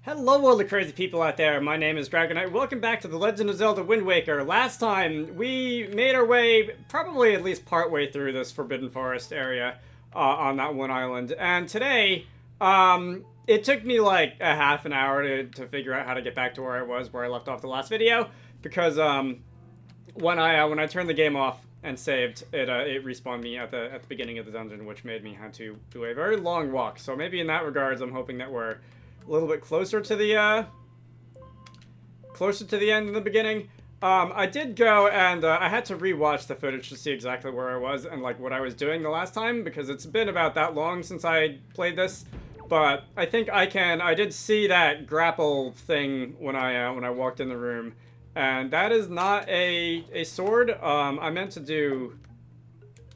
Hello all the crazy people out there, my name is Dragonite. Welcome back to The Legend of Zelda Wind Waker. Last time, we made our way, probably at least partway through this Forbidden Forest area on that one island. And today, it took me like a half an hour to figure out how to get back to where I was, where I left off the last video. Because when I turned the game off and saved, it respawned me at the beginning of the dungeon, which made me have to do a very long walk. So maybe in that regards, I'm hoping that we're a little bit closer to the end than the beginning. I did go and I had to rewatch the footage to see exactly where I was and like what I was doing the last time, because it's been about that long since I played this. But I think I did see that grapple thing when I walked in the room, and that is not a sword. I meant to do.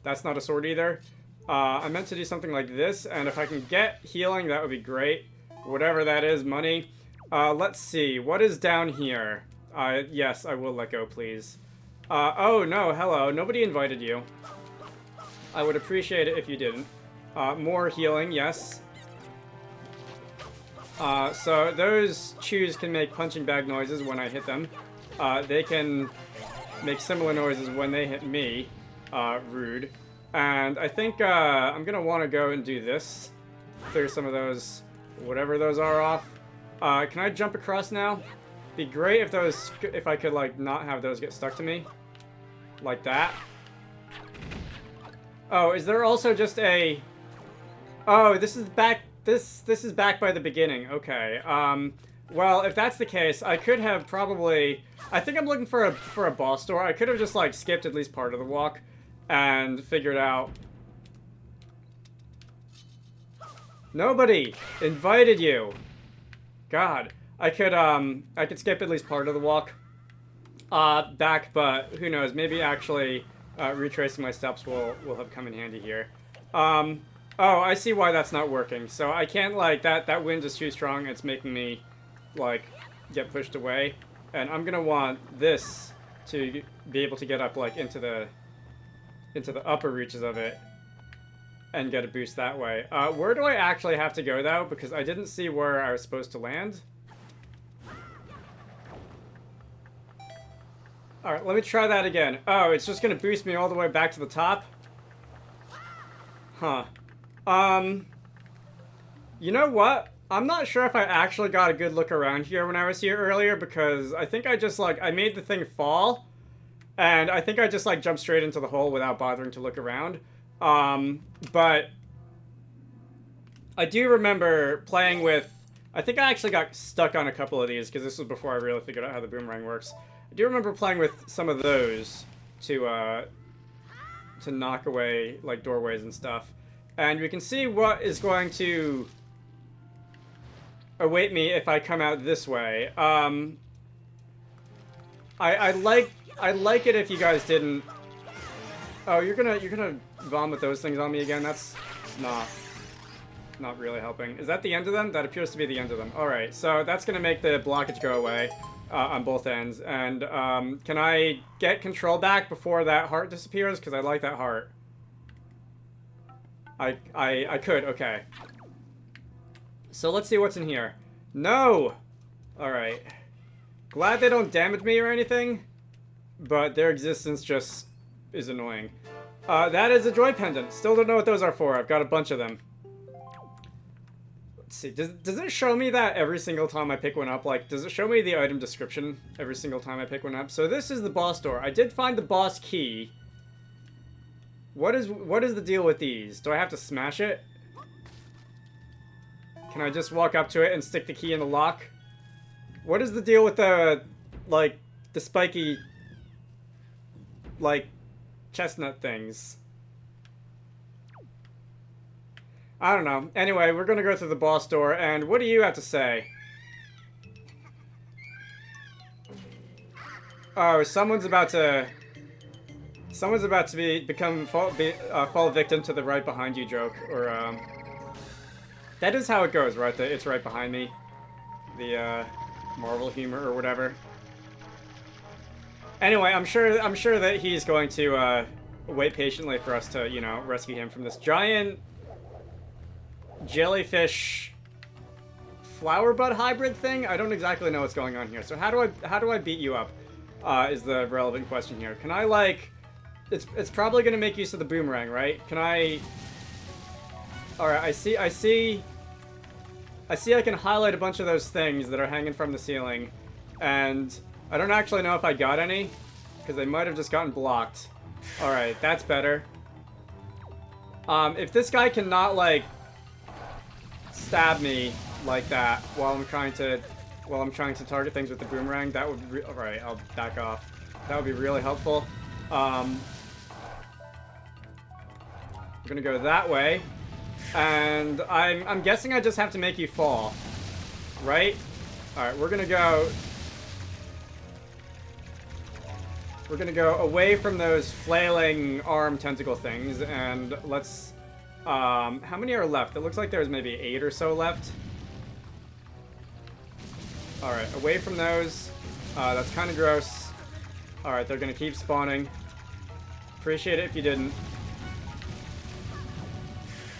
That's not a sword either. I meant to do something like this, and if I can get healing, that would be great. Whatever that is, money. Let's see. What is down here? Yes, I will let go, please. Oh, no, hello. Nobody invited you. I would appreciate it if you didn't. More healing, yes. So those chews can make punching bag noises when I hit them. They can make similar noises when they hit me. Rude. And I think I'm going to want to go and do this. Clear some of those, whatever those are, off. Can I jump across now? Be great if I could like not have those get stuck to me. Like that. Oh, is there also just a... Oh, this is back... This is back by the beginning. Okay. Well, if that's the case, I could have probably... I think I'm looking for a boss door. I could have just like skipped at least part of the walk and figured out... Nobody invited you. God, I could skip at least part of the walk back, but who knows? Maybe actually retracing my steps will have come in handy here. Oh, I see why that's not working. So I can't like that wind is too strong. It's making me like get pushed away, and I'm gonna want this to be able to get up like into the upper reaches of it and get a boost that way. Where do I actually have to go, though? Because I didn't see where I was supposed to land. Alright, let me try that again. Oh, it's just gonna boost me all the way back to the top? Huh. You know what? I'm not sure if I actually got a good look around here when I was here earlier, because I think I just, like, I made the thing fall, and I think I just, like, jumped straight into the hole without bothering to look around. But I do remember playing with... I think I actually got stuck on a couple of these, because this was before I really figured out how the boomerang works. I do remember playing with some of those to knock away, like, doorways and stuff. And we can see what is going to await me if I come out this way. I like it if you guys didn't... Oh, you're gonna vomit those things on me again? That's not really helping. Is that the end of them? That appears to be the end of them. Alright, so that's gonna make the blockage go away on both ends. And can I get control back before that heart disappears? Because I like that heart. I could, okay. So let's see what's in here. No! Alright. Glad they don't damage me or anything, but their existence just is annoying. That is a joy pendant. Still don't know what those are for. I've got a bunch of them. Let's see. Does it show me that every single time I pick one up? Like, does it show me the item description every single time I pick one up? So this is the boss door. I did find the boss key. What is the deal with these? Do I have to smash it? Can I just walk up to it and stick the key in the lock? What is the deal with the, like, the spiky, like, chestnut things? I don't know. Anyway, we're gonna go through the boss door, and what do you have to say? Oh, someone's about to fall victim to the right behind you joke, or that is how it goes, right? It's right behind me. The Marvel humor or whatever. Anyway, I'm sure that he's going to wait patiently for us to, you know, rescue him from this giant jellyfish flower bud hybrid thing? I don't exactly know what's going on here. So how do I beat you up? Is the relevant question here. Can I, like... It's probably going to make use of the boomerang, right? Can I... Alright, I see I can highlight a bunch of those things that are hanging from the ceiling. And I don't actually know if I got any, because they might have just gotten blocked. Alright, that's better. If this guy cannot, like, stab me like that while I'm trying to target things with the boomerang, that would alright, I'll back off. That would be really helpful. We're gonna go that way. And I'm guessing I just have to make you fall. Right? Alright, we're gonna go away from those flailing arm tentacle things, and let's... how many are left? It looks like there's maybe 8 or so left. Alright, away from those. That's kind of gross. Alright, they're gonna keep spawning. Appreciate it if you didn't.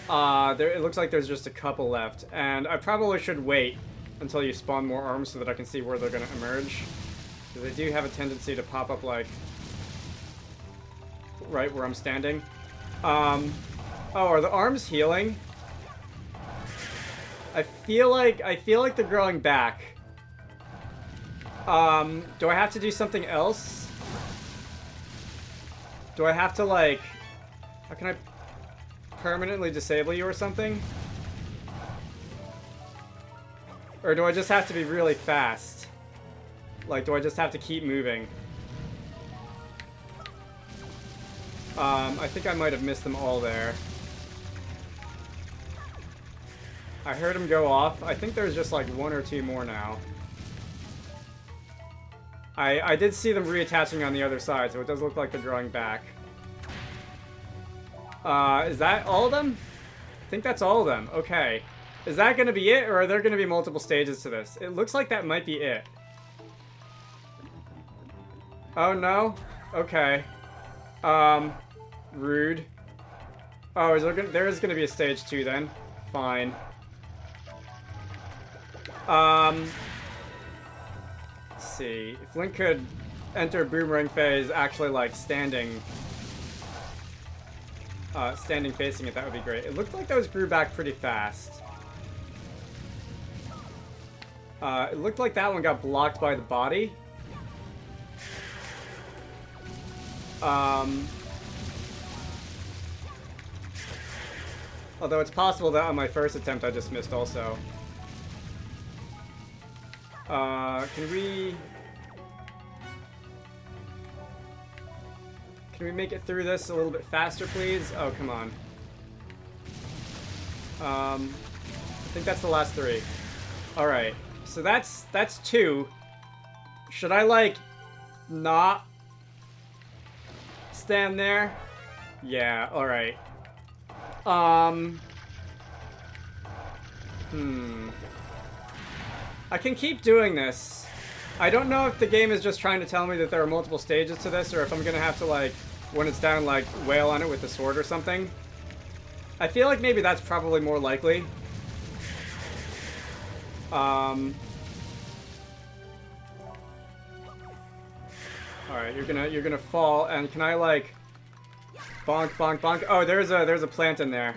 It looks like there's just a couple left, and I probably should wait until you spawn more arms so that I can see where they're gonna emerge. Because they do have a tendency to pop up, like, right where I'm standing. Oh, are the arms healing? I feel like they're growing back. Do I have to do something else? Do I have to, like... How can I permanently disable you or something? Or do I just have to be really fast? Like, do I just have to keep moving? I think I might have missed them all there. I heard them go off. I think there's just like 1 or 2 more now. I did see them reattaching on the other side, so it does look like they're drawing back. Is that all of them? I think that's all of them. Okay. Is that going to be it, or are there going to be multiple stages to this? It looks like that might be it. Oh, no? Okay. Rude. Oh, there is gonna be a stage 2 then. Fine. Let's see. If Link could enter boomerang phase actually, like, standing facing it, that would be great. It looked like those grew back pretty fast. It looked like that one got blocked by the body. Although it's possible that on my first attempt I just missed also. Can we make it through this a little bit faster, please? Oh, come on. I think that's the last 3. Alright, so that's 2. Should I, like, not stand there? Yeah, alright. I can keep doing this. I don't know if the game is just trying to tell me that there are multiple stages to this, or if I'm gonna have to, like, when it's down, like, wail on it with a sword or something. I feel like maybe that's probably more likely. Alright, you're gonna fall, and can I, like, bonk, bonk, bonk? Oh, there's a plant in there.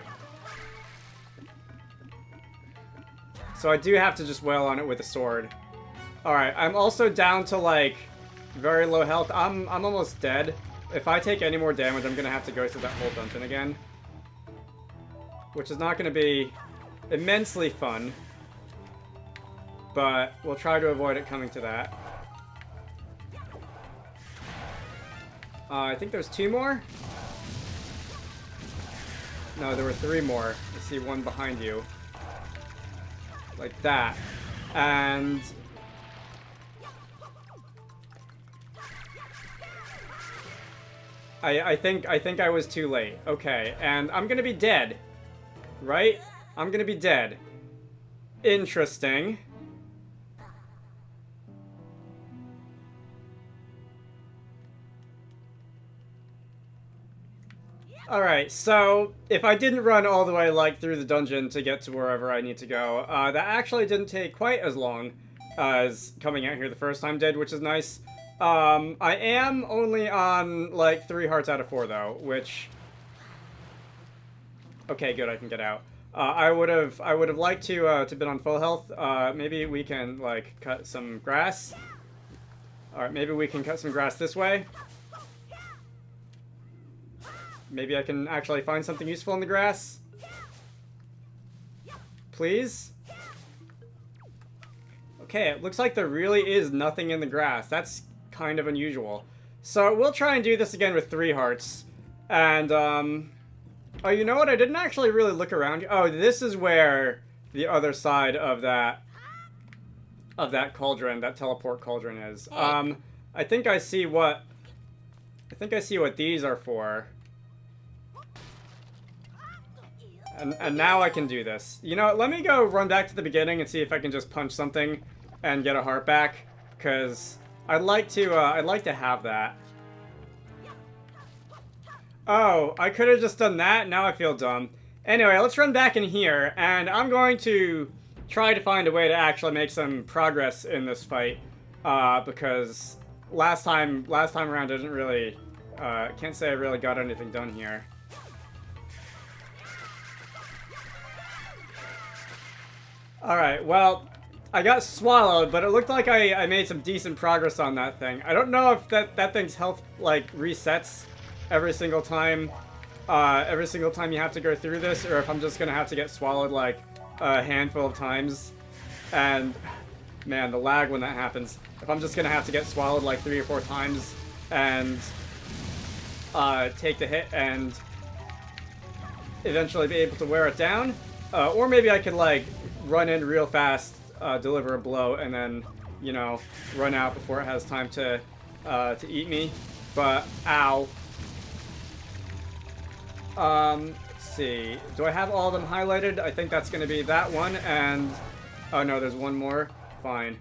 So I do have to just wail on it with a sword. Alright, I'm also down to, like, very low health. I'm almost dead. If I take any more damage, I'm gonna have to go through that whole dungeon again. Which is not gonna be immensely fun. But we'll try to avoid it coming to that. I think there's 2 more? No, there were 3 more. I see one behind you. Like that. And... I think I was too late. Okay, and I'm gonna be dead. Right? I'm gonna be dead. Interesting. Alright, so if I didn't run all the way like through the dungeon to get to wherever I need to go, that actually didn't take quite as long as coming out here the first time did, which is nice. I am only on like 3 hearts out of 4 though, which... Okay, good, I can get out. I would have liked to been on full health. Maybe we can like cut some grass. Alright, maybe we can cut some grass this way. Maybe I can actually find something useful in the grass. Please? Okay, it looks like there really is nothing in the grass. That's kind of unusual. So we'll try and do this again with 3 hearts. And, oh, you know what? I didn't actually really look around. Oh, this is where the other side of that cauldron, that teleport cauldron is. I think I see what these are for. And now I can do this. You know what, let me go run back to the beginning and see if I can just punch something and get a heart back, because I'd like to have that. Oh, I could have just done that. Now I feel dumb. Anyway, let's run back in here, and I'm going to try to find a way to actually make some progress in this fight, because last time around I didn't really, can't say I really got anything done here. Alright, well, I got swallowed, but it looked like I made some decent progress on that thing. I don't know if that thing's health, like, resets every single time you have to go through this, or if I'm just gonna have to get swallowed, like, a handful of times. And, man, the lag when that happens. If I'm just gonna have to get swallowed, like, 3 or 4 times, and, take the hit, and eventually be able to wear it down. Or maybe I could, like, run in real fast, deliver a blow, and then, you know, run out before it has time to eat me. But, ow. Let's see. Do I have all of them highlighted? I think that's going to be that one, and... Oh, no, there's one more. Fine.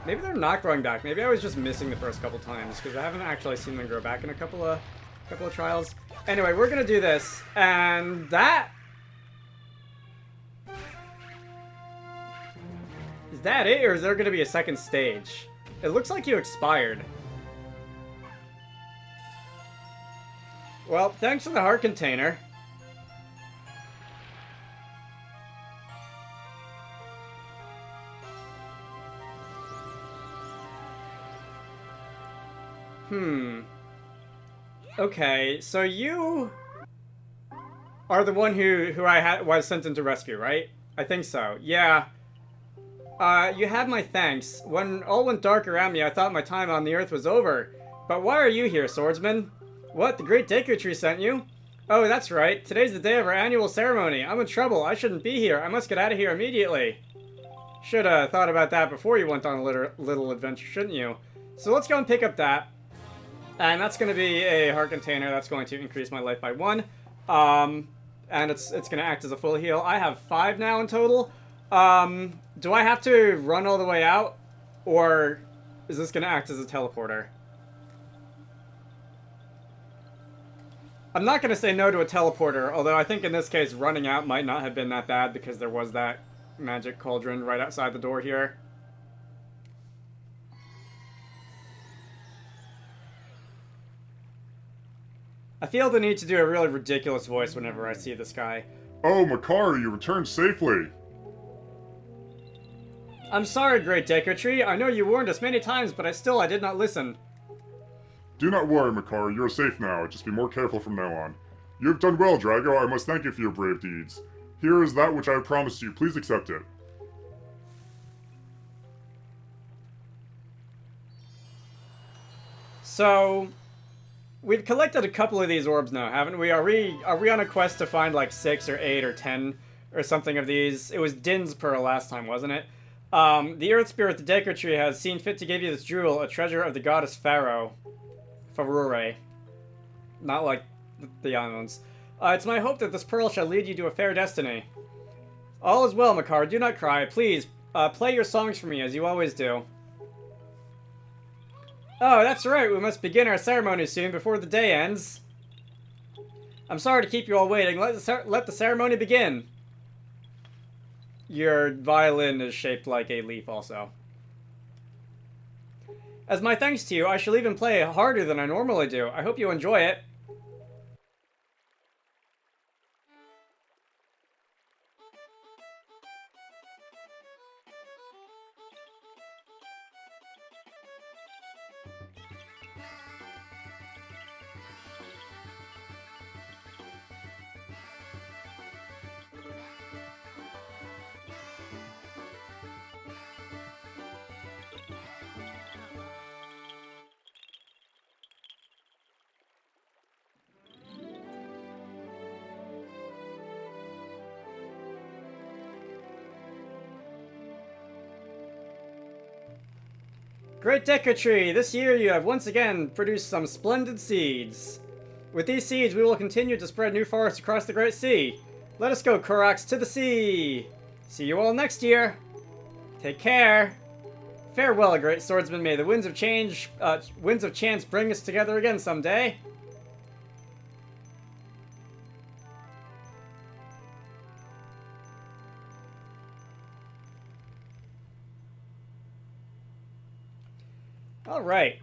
Maybe they're not growing back. Maybe I was just missing the first couple times, because I haven't actually seen them grow back in a couple of trials. Anyway, we're going to do this, and that... Is that it, or is there going to be a second stage? It looks like you expired. Well, thanks for the heart container. Okay, so you are the one who was sent into rescue, right? I think so. Yeah. You have my thanks. When all went dark around me, I thought my time on the earth was over. But why are you here, swordsman? What? The great Deku Tree sent you? Oh, that's right. Today's the day of our annual ceremony. I'm in trouble. I shouldn't be here. I must get out of here immediately. Should have thought about that before you went on a little adventure, shouldn't you? So let's go and pick up that. And that's going to be a heart container. That's going to increase my life by 1. And it's going to act as a full heal. I have 5 now in total. Do I have to run all the way out? Or is this going to act as a teleporter? I'm not going to say no to a teleporter, although I think in this case running out might not have been that bad because there was that magic cauldron right outside the door here. I feel the need to do a really ridiculous voice whenever I see this guy. Oh, Makari, you returned safely. I'm sorry, Great Deku Tree. I know you warned us many times, but I did not listen. Do not worry, Makari. You are safe now. Just be more careful from now on. You have done well, Drago. I must thank you for your brave deeds. Here is that which I have promised you. Please accept it. So, we've collected a couple of these orbs now, haven't we? Are we on a quest to find like 6 or 8 or 10 or something of these? It was Din's Pearl last time, wasn't it? The Earth Spirit, the Deku Tree, has seen fit to give you this jewel, a treasure of the goddess Pharaoh. Farure. Not like the islands. It's my hope that this pearl shall lead you to a fair destiny. All is well, Makar. Do not cry. Please, play your songs for me, as you always do. Oh, that's right. We must begin our ceremony soon before the day ends. I'm sorry to keep you all waiting. Let the ceremony begin. Your violin is shaped like a leaf also. As my thanks to you, I shall even play harder than I normally do. I hope you enjoy it. Great Deco Tree, this year you have once again produced some splendid seeds. With these seeds, we will continue to spread new forests across the Great Sea. Let us go, Koroks, to the sea! See you all next year! Take care! Farewell, great swordsman, may the winds of chance bring us together again someday. Alright.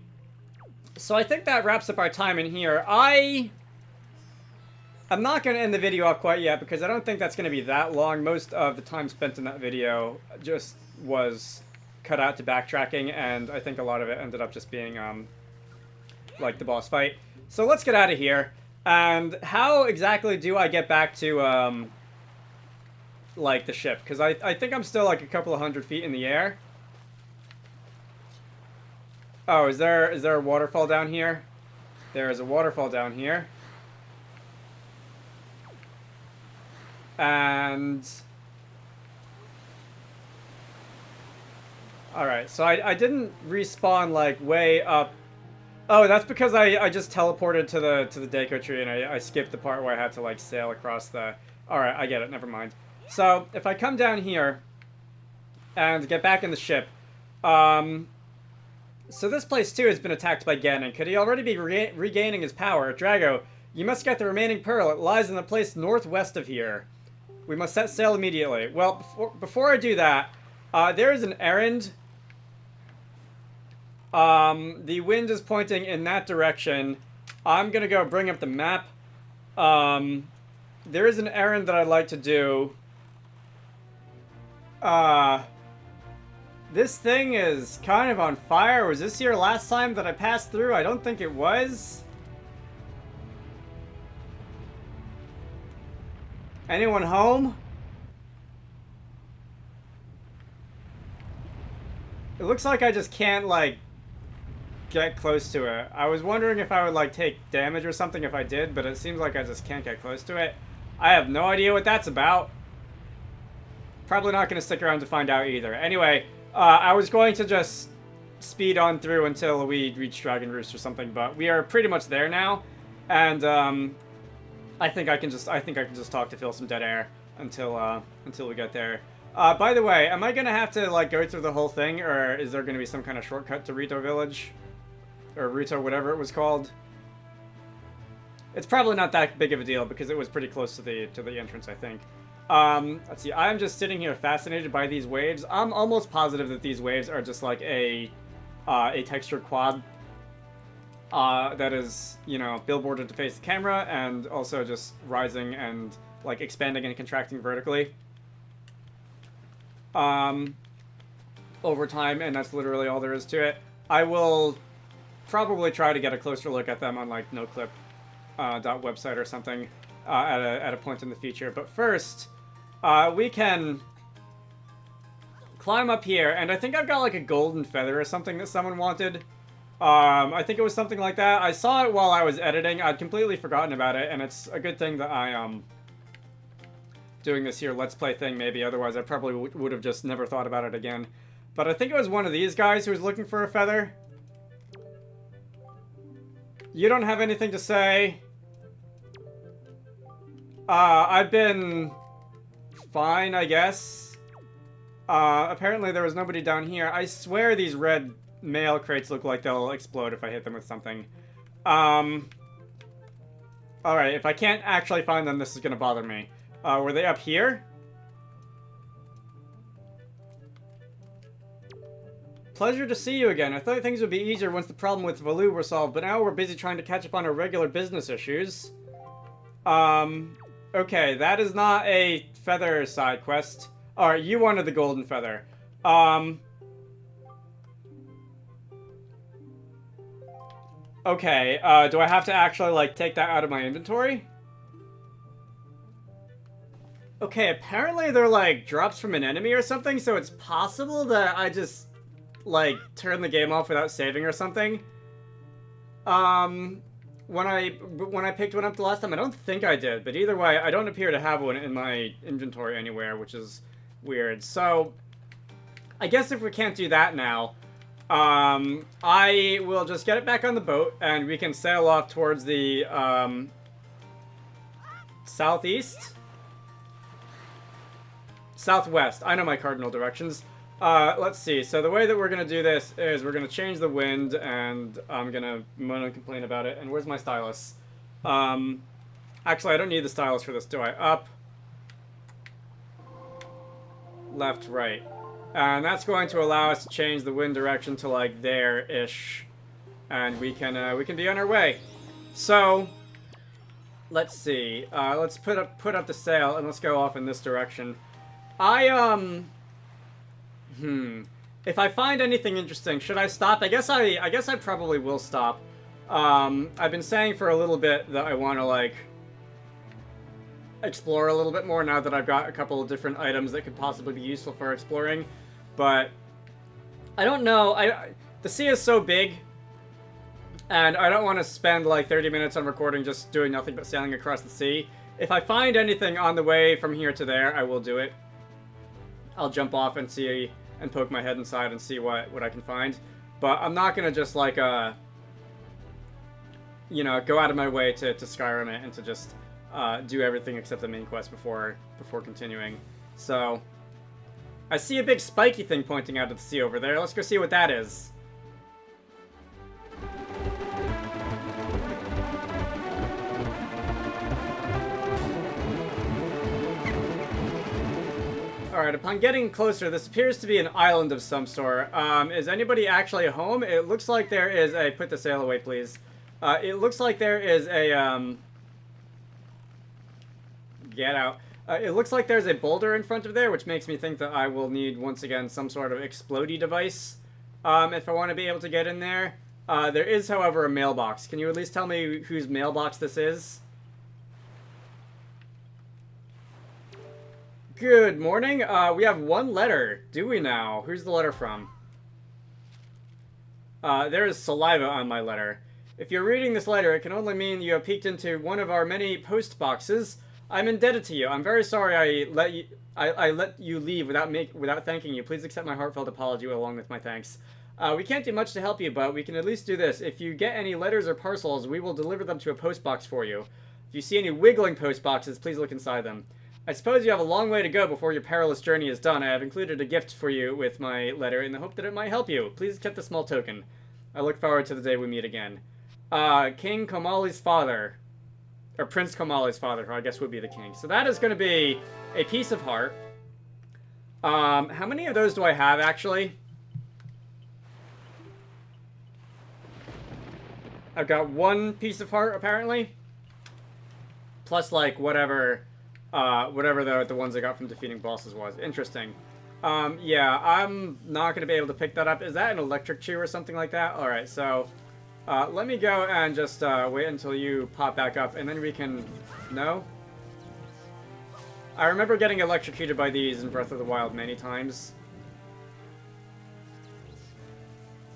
So I think that wraps up our time in here. I'm not going to end the video off quite yet because I don't think that's going to be that long. Most of the time spent in that video just was cut out to backtracking, and I think a lot of it ended up just being, like, the boss fight. So let's get out of here. And how exactly do I get back to, like, the ship? Because I think I'm still, like, a couple of 100 feet in the air. Oh, is there a waterfall down here? There is a waterfall down here. And... Alright, so I didn't respawn, like, way up. Oh, that's because I just teleported to the Deco Tree and I skipped the part where I had to, like, sail across the... Alright, I get it, never mind. So, if I come down here and get back in the ship, so this place, too, has been attacked by Ganon. Could he already be regaining his power? Drago, you must get the remaining pearl. It lies in the place northwest of here. We must set sail immediately. Well, before I do that, there is an errand. The wind is pointing in that direction. I'm gonna go bring up the map. There is an errand that I'd like to do. This thing is kind of on fire. Was this here last time that I passed through? I don't think it was. Anyone home? It looks like I just can't, like, get close to it. I was wondering if I would, like, take damage or something if I did, but it seems like I just can't get close to it. I have no idea what that's about. Probably not going to stick around to find out either. Anyway, I was going to just speed on through until we reach Dragon Roost or something, but we are pretty much there now, and I think I can just talk to fill some dead air until we get there. By the way, am I gonna have to, like, go through the whole thing, or is there gonna be some kind of shortcut to Rito Village, or Rito, whatever it was called? It's probably not that big of a deal because it was pretty close to the entrance, I think. Let's see. I'm just sitting here fascinated by these waves. I'm almost positive that these waves are just like a textured quad that is, you know, billboarded to face the camera and also just rising and, like, expanding and contracting vertically over time, and that's literally all there is to it. I will probably try to get a closer look at them on, like, noclip.website or something at a point in the future. But first, we can climb up here, and I think I've got, like, a golden feather or something that someone wanted. I think it was something like that. I saw it while I was editing. I'd completely forgotten about it, and it's a good thing that I, doing this here Let's Play thing, maybe. Otherwise, I probably would have just never thought about it again. But I think it was one of these guys who was looking for a feather. You don't have anything to say? I've been fine, I guess. Apparently there was nobody down here. I swear these red mail crates look like they'll explode if I hit them with something. Alright, if I can't actually find them, this is gonna bother me. Were they up here? Pleasure to see you again. I thought things would be easier once the problem with Valoo were solved, but now we're busy trying to catch up on our regular business issues. Okay, that is not a feather side quest. Alright, you wanted the golden feather. Okay, do I have to actually, like, take that out of my inventory? Okay, apparently they're, like, drops from an enemy or something, so it's possible that I just, like, turn the game off without saving or something. When I picked one up the last time, I don't think I did, but either way, I don't appear to have one in my inventory anywhere, which is weird. So, I guess if we can't do that now, I will just get it back on the boat, and we can sail off towards the, southeast? Southwest. I know my cardinal directions. Let's see. So the way that we're going to do this is we're going to change the wind, and I'm going to moan and complain about it. And where's my stylus? Actually, I don't need the stylus for this, do I? Up. Left, right. And that's going to allow us to change the wind direction to, like, there-ish. And we can be on our way. So, let's see. Let's put up the sail, and let's go off in this direction. If I find anything interesting, should I stop? I guess I probably will stop. I've been saying for a little bit that I want to, like, explore a little bit more now that I've got a couple of different items that could possibly be useful for exploring. But I don't know. The sea is so big, and I don't want to spend like 30 minutes on recording just doing nothing but sailing across the sea. If I find anything on the way from here to there, I will do it. I'll jump off and see and poke my head inside and see what I can find. But I'm not gonna just like you know, go out of my way to Skyrim it and to just do everything except the main quest before continuing. So I see a big spiky thing pointing out of the sea over there. Let's go see what that is. Alright, upon getting closer, this appears to be an island of some sort. Is anybody actually home? It looks like there is a... Put the sail away, please. It looks like there is a, Get out. It looks like there's a boulder in front of there, which makes me think that I will need, once again, some sort of explodey device, if I want to be able to get in there. There is, however, a mailbox. Can you at least tell me whose mailbox this is? Good morning. We have one letter. Do we now? Who's the letter from? There is saliva on my letter. If you're reading this letter, it can only mean you have peeked into one of our many post boxes. I'm indebted to you. I'm very sorry I let you leave without thanking you. Please accept my heartfelt apology along with my thanks. We can't do much to help you, but we can at least do this. If you get any letters or parcels, we will deliver them to a post box for you. If you see any wiggling post boxes, please look inside them. I suppose you have a long way to go before your perilous journey is done. I have included a gift for you with my letter in the hope that it might help you. Please accept the small token. I look forward to the day we meet again. King Komali's father. Or Prince Komali's father, who I guess would be the king. So that is going to be a piece of heart. How many of those do I have, actually? I've got one piece of heart, apparently. Plus, like, whatever the ones I got from defeating bosses was. Interesting. Yeah, I'm not going to be able to pick that up. Is that an electric chew or something like that? Alright, so... let me go and just wait until you pop back up, and then we can... No? I remember getting electrocuted by these in Breath of the Wild many times.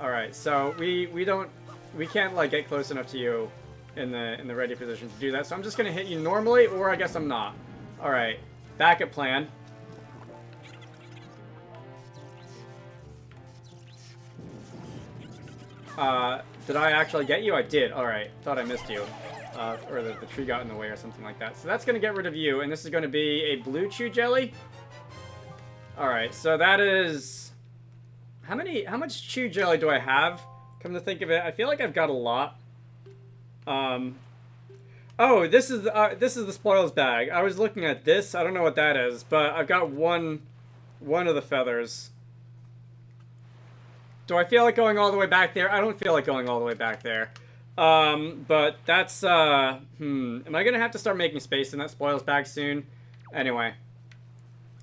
Alright, so we can't, like, get close enough to you in the ready position to do that, so I'm just gonna hit you normally, or I guess I'm not. Alright, backup plan. Did I actually get you? I did. Alright. Thought I missed you. Or the tree got in the way or something like that. So that's going to get rid of you, and this is going to be a blue chew jelly. Alright, so that is How much chew jelly do I have? Come to think of it, I feel like I've got a lot. Um, oh, this is the spoils bag. I was looking at this. I don't know what that is, but I've got one of the feathers. Do I feel like going all the way back there? I don't feel like going all the way back there. But that's am I gonna have to start making space in that spoils bag soon? Anyway.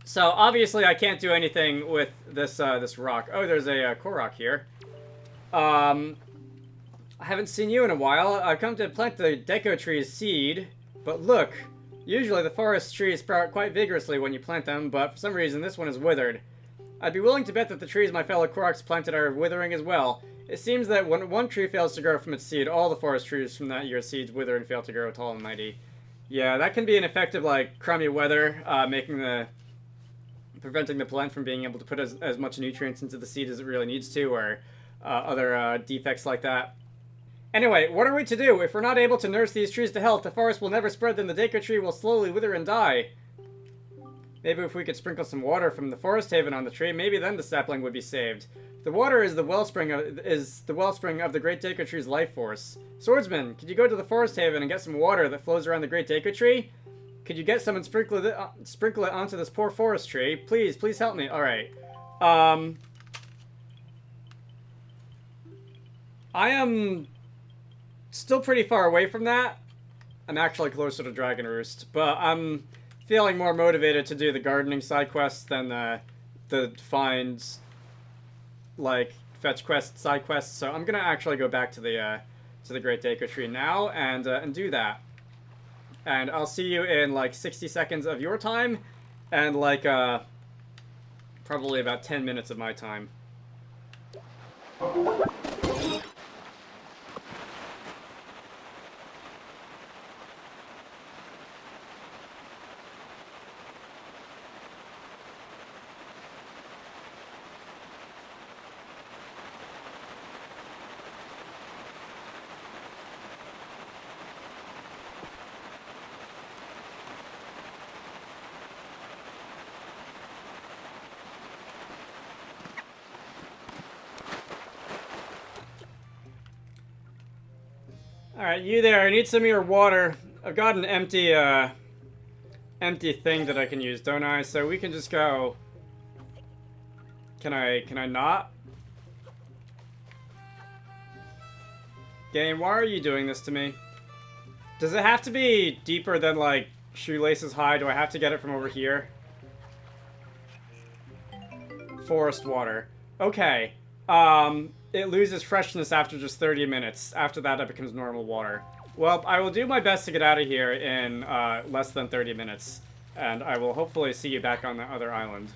So obviously I can't do anything with this this rock. Oh, there's a Korok here. I haven't seen you in a while. I've come to plant the Deco tree's seed, but look, usually the forest trees sprout quite vigorously when you plant them, but for some reason this one is withered. I'd be willing to bet that the trees my fellow Koroks planted are withering as well. It seems that when one tree fails to grow from its seed, all the forest trees from that year's seeds wither and fail to grow tall and mighty. Yeah, that can be an effect of like crummy weather, preventing the plant from being able to put as much nutrients into the seed as it really needs to, or other defects like that. Anyway, what are we to do? If we're not able to nurse these trees to health, the forest will never spread, then the Deco tree will slowly wither and die. Maybe if we could sprinkle some water from the forest haven on the tree, maybe then the sapling would be saved. The water is the wellspring of the Great Deco tree's life force. Swordsman, could you go to the forest haven and get some water that flows around the Great Deco tree? Could you get some and sprinkle it onto this poor forest tree? Please, please help me. All right. I am still pretty far away from that. I'm actually closer to Dragon Roost, but I'm feeling more motivated to do the gardening side quests than the find, like, fetch quest side quests. So I'm gonna actually go back to the Great Deco tree now and do that. And I'll see you in like 60 seconds of your time, and like probably about 10 minutes of my time. Alright, you there, I need some of your water. I've got an empty thing that I can use, don't I? So we can just go... Can I not? Game, why are you doing this to me? Does it have to be deeper than, like, shoelaces high? Do I have to get it from over here? Forest water. Okay. It loses freshness after just 30 minutes. After that, it becomes normal water. Well, I will do my best to get out of here in less than 30 minutes. And I will hopefully see you back on the other island.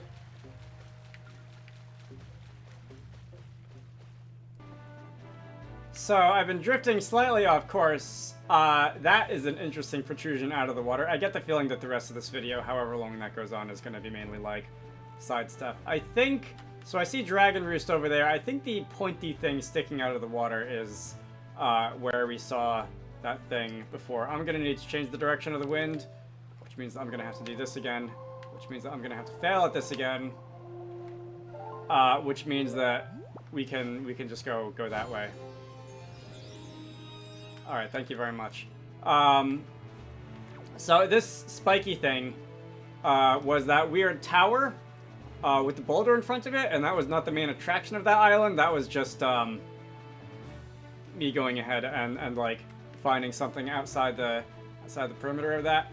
So, I've been drifting slightly off course. That is an interesting protrusion out of the water. I get the feeling that the rest of this video, however long that goes on, is going to be mainly, like, side stuff. I think... So I see Dragon Roost over there. I think the pointy thing sticking out of the water is where we saw that thing before. I'm going to need to change the direction of the wind, which means I'm going to have to do this again, which means that I'm going to have to fail at this again, which means that we can just go that way. All right, thank you very much. So this spiky thing was that weird tower with the boulder in front of it, and that was not the main attraction of that island. That was just me going ahead and like finding something outside the perimeter of that.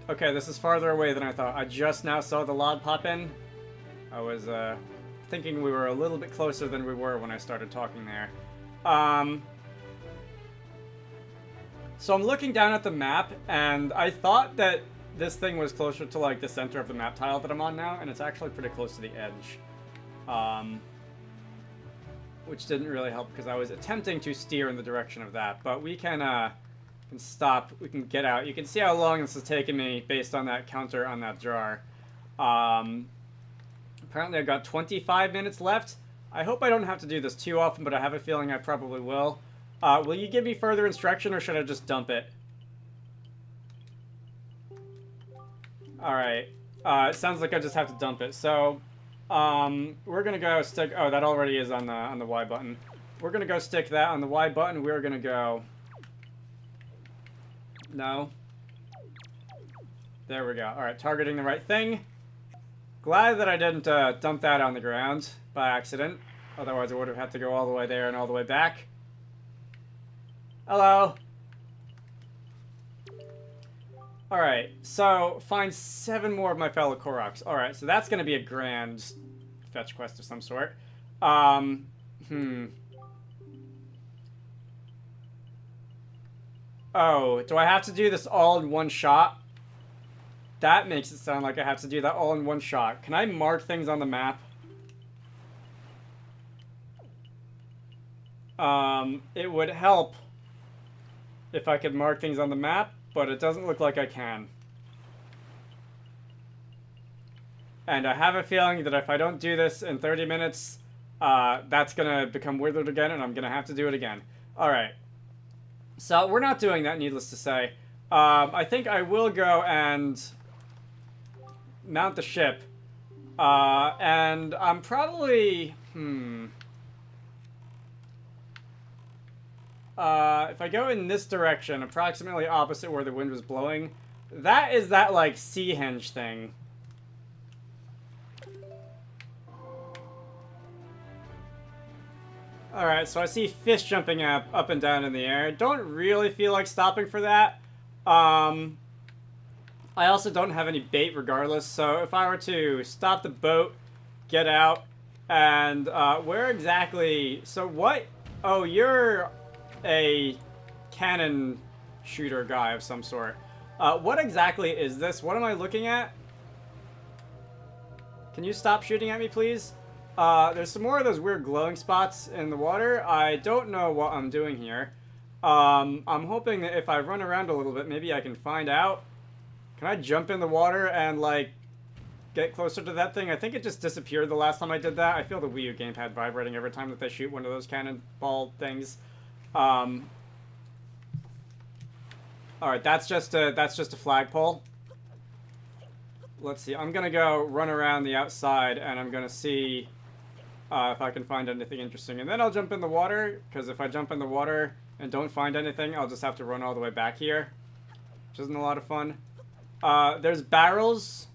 Okay, this is farther away than I thought. I just now saw the log pop in. I was thinking we were a little bit closer than we were when I started talking there. So I'm looking down at the map, and I thought that this thing was closer to, like, the center of the map tile that I'm on now, and it's actually pretty close to the edge. Which didn't really help, because I was attempting to steer in the direction of that. But we can stop, we can get out. You can see how long this has taken me based on that counter on that jar. Apparently I've got 25 minutes left. I hope I don't have to do this too often, but I have a feeling I probably will. Will you give me further instruction, or should I just dump it? Alright. It sounds like I just have to dump it. So, We're gonna go stick. Oh, that already is on the Y button. We're gonna go stick that on the Y button. We're gonna go. No. There we go. All right, targeting the right thing. Glad that I didn't dump that on the ground by accident. Otherwise, I would have had to go all the way there and all the way back. Hello. Alright, so find 7 more of my fellow Koroks. Alright, so that's going to be a grand fetch quest of some sort. Oh, do I have to do this all in one shot? That makes it sound like I have to do that all in one shot. Can I mark things on the map? It would help if I could mark things on the map, but it doesn't look like I can. And I have a feeling that if I don't do this in 30 minutes, that's gonna become withered again, and I'm gonna have to do it again. Alright. So, we're not doing that, needless to say. I think I will go and mount the ship. And I'm probably... if I go in this direction, approximately opposite where the wind was blowing, that is that, like, sea henge thing. Alright, so I see fish jumping up and down in the air. Don't really feel like stopping for that. I also don't have any bait regardless, so if I were to stop the boat, get out, and, where exactly... So what... Oh, you're a cannon shooter guy of some sort. What exactly is this? What am I looking at? Can you stop shooting at me, please? There's some more of those weird glowing spots in the water. I don't know what I'm doing here. I'm hoping that if I run around a little bit, maybe I can find out. Can I jump in the water and, like, get closer to that thing? I think it just disappeared the last time I did that. I feel the Wii U gamepad vibrating every time that they shoot one of those cannonball things. Alright, that's just a flagpole. Let's see, I'm gonna go run around the outside and I'm gonna see if I can find anything interesting. And then I'll jump in the water, because if I jump in the water and don't find anything, I'll just have to run all the way back here, which isn't a lot of fun. There's barrels,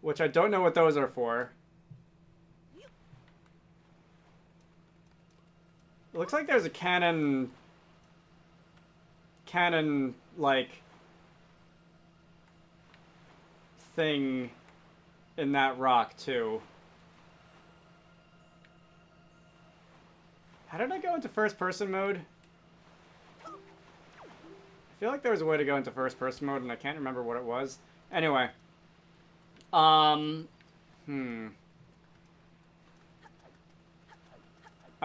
which I don't know what those are for. It looks like there's a cannon, like, thing in that rock, too. How did I go into first-person mode? I feel like there was a way to go into first-person mode, and I can't remember what it was. Anyway. I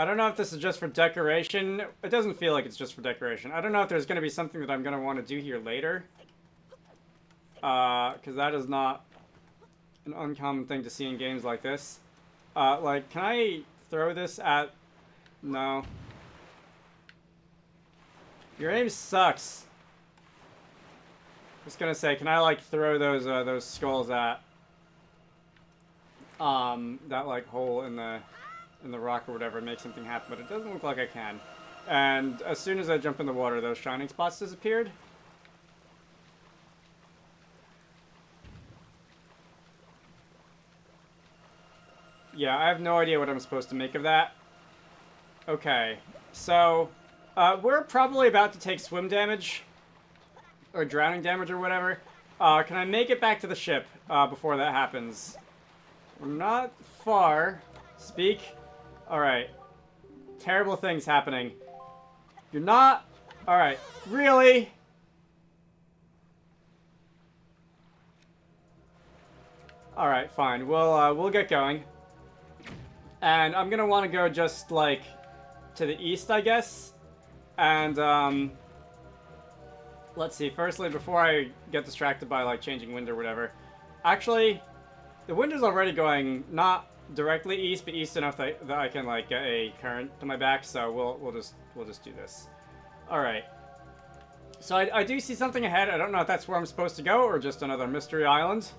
don't know if this is just for decoration. It doesn't feel like it's just for decoration. I don't know if there's going to be something that I'm going to want to do here later. Because that is not an uncommon thing to see in games like this. Like, can I throw this at... No. Your aim sucks. Just gonna say, can I, like, throw those skulls at... that, like, hole in the rock or whatever and make something happen, but it doesn't look like I can. And as soon as I jump in the water, those shining spots disappeared. Yeah, I have no idea what I'm supposed to make of that. Okay, so we're probably about to take swim damage or drowning damage or whatever. Can I make it back to the ship before that happens? We're not far. Speak. Alright. Terrible things happening. You're not... Alright. Really? Alright, fine. We'll get going. And I'm gonna want to go just, like, to the east, I guess. And, let's see. Firstly, before I get distracted by, like, changing wind or whatever. Actually, the wind is already going not directly east, but east enough that I can, like, get a current to my back. So we'll just do this. All right. So I do see something ahead. I don't know if that's where I'm supposed to go or just another mystery island.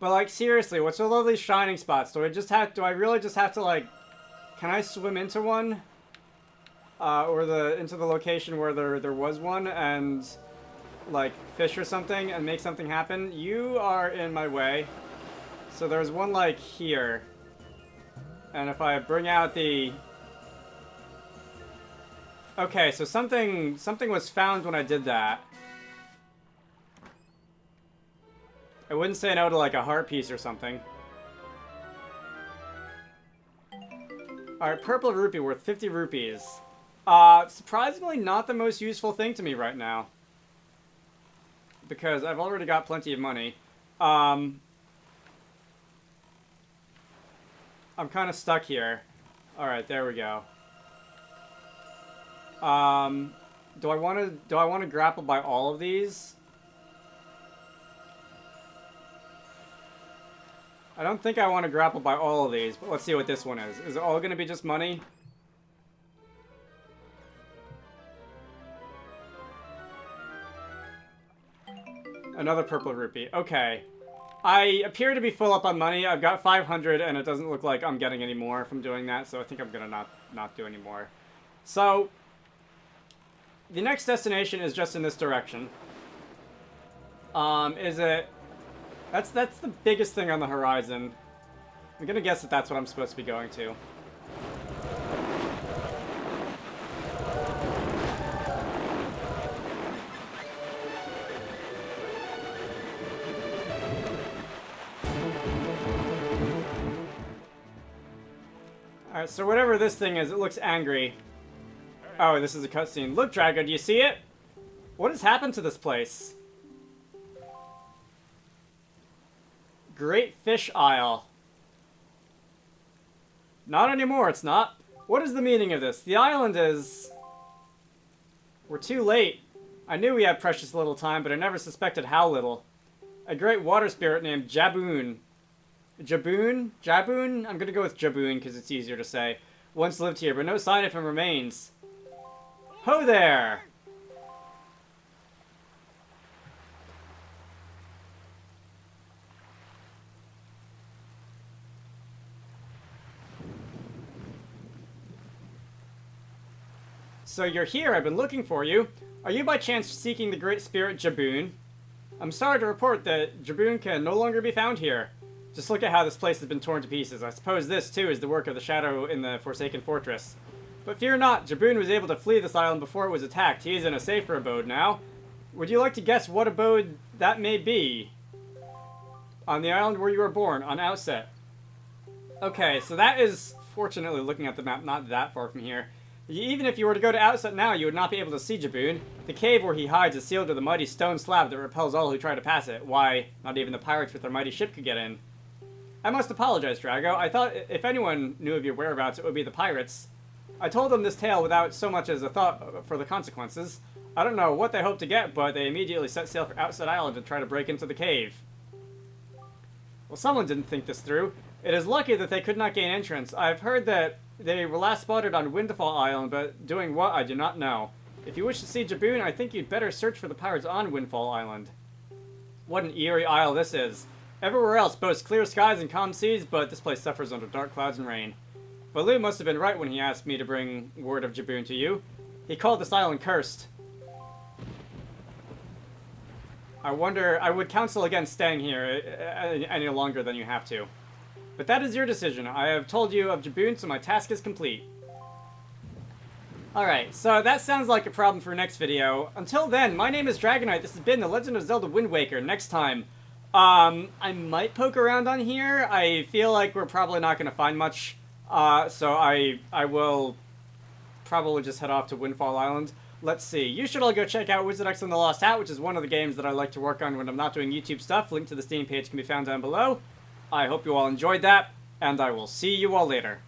But like, seriously, what's with all these shining spots? Do I really just have to, like, can I swim into one? Or into the location where there was one and, like, fish or something and make something happen? You are in my way. So there's one, like, here. And if I bring out the... Okay, so something was found when I did that. I wouldn't say no to, like, a heart piece or something. Alright, purple rupee worth 50 rupees. Surprisingly not the most useful thing to me right now. Because I've already got plenty of money. I'm kind of stuck here. Alright, there we go. Do I want to grapple by all of these? I don't think I want to grapple by all of these, but let's see what this one is. Is it all going to be just money? Another purple rupee. Okay. I appear to be full up on money. I've got 500, and it doesn't look like I'm getting any more from doing that, so I think I'm going to not do any more. So, the next destination is just in this direction. Is it... That's the biggest thing on the horizon. I'm gonna guess that that's what I'm supposed to be going to. Alright, so whatever this thing is, it looks angry. Oh, this is a cutscene. Look, Drago, do you see it? What has happened to this place? Great Fish Isle. Not anymore, it's not. What is the meaning of this? The island is... We're too late. I knew we had precious little time, but I never suspected how little. A great water spirit named Jaboon. Jaboon? Jaboon? I'm gonna go with Jaboon because it's easier to say. Once lived here, but no sign of him remains. Ho there! So you're here, I've been looking for you. Are you by chance seeking the great spirit Jaboon? I'm sorry to report that Jaboon can no longer be found here. Just look at how this place has been torn to pieces. I suppose this, too, is the work of the shadow in the Forsaken Fortress. But fear not, Jaboon was able to flee this island before it was attacked. He is in a safer abode now. Would you like to guess what abode that may be? On the island where you were born, on Outset. Okay, so that is, fortunately, looking at the map, not that far from here. Even if you were to go to Outset now, you would not be able to see Jaboon. The cave where he hides is sealed with a mighty stone slab that repels all who try to pass it. Why, not even the pirates with their mighty ship could get in. I must apologize, Drago. I thought if anyone knew of your whereabouts, it would be the pirates. I told them this tale without so much as a thought for the consequences. I don't know what they hoped to get, but they immediately set sail for Outset Island to try to break into the cave. Well, someone didn't think this through. It is lucky that they could not gain entrance. I've heard that they were last spotted on Windfall Island, but doing what, I do not know. If you wish to see Jaboon, I think you'd better search for the pirates on Windfall Island. What an eerie isle this is. Everywhere else boasts clear skies and calm seas, but this place suffers under dark clouds and rain. Baloo must have been right when he asked me to bring word of Jaboon to you. He called this island cursed. I would counsel against staying here any longer than you have to. But that is your decision. I have told you of Jaboon, so my task is complete. Alright, so that sounds like a problem for next video. Until then, my name is Dragonite. This has been The Legend of Zelda Wind Waker. Next time, I might poke around on here. I feel like we're probably not going to find much. So I will probably just head off to Windfall Island. Let's see. You should all go check out Wizarducks and the Lost Hat, which is one of the games that I like to work on when I'm not doing YouTube stuff. Link to the Steam page can be found down below. I hope you all enjoyed that, and I will see you all later.